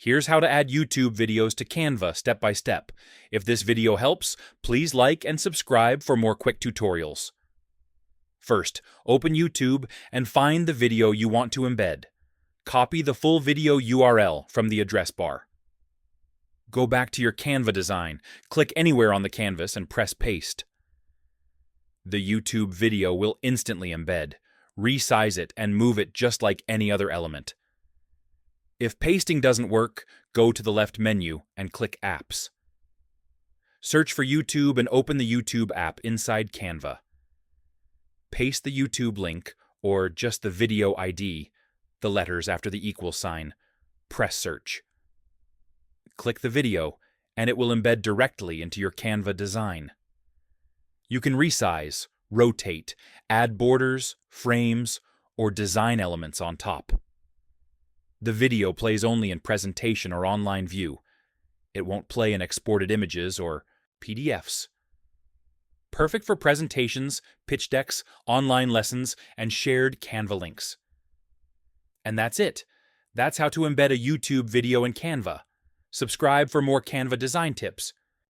Here's how to add YouTube videos to Canva step by step. If this video helps, please like and subscribe for more quick tutorials. First, open YouTube and find the video you want to embed. Copy the full video URL from the address bar. Go back to your Canva design, click anywhere on the canvas and press Paste. The YouTube video will instantly embed. Resize it and move it just like any other element. If pasting doesn't work, go to the left menu and click Apps. Search for YouTube and open the YouTube app inside Canva. Paste the YouTube link, or just the video ID, the letters after the equal sign. Press Search. Click the video, and it will embed directly into your Canva design. You can resize, rotate, add borders, frames, or design elements on top. The video plays only in presentation or online view. It won't play in exported images or PDFs. Perfect for presentations, pitch decks, online lessons, and shared Canva links. And that's it. That's how to embed a YouTube video in Canva. Subscribe for more Canva design tips.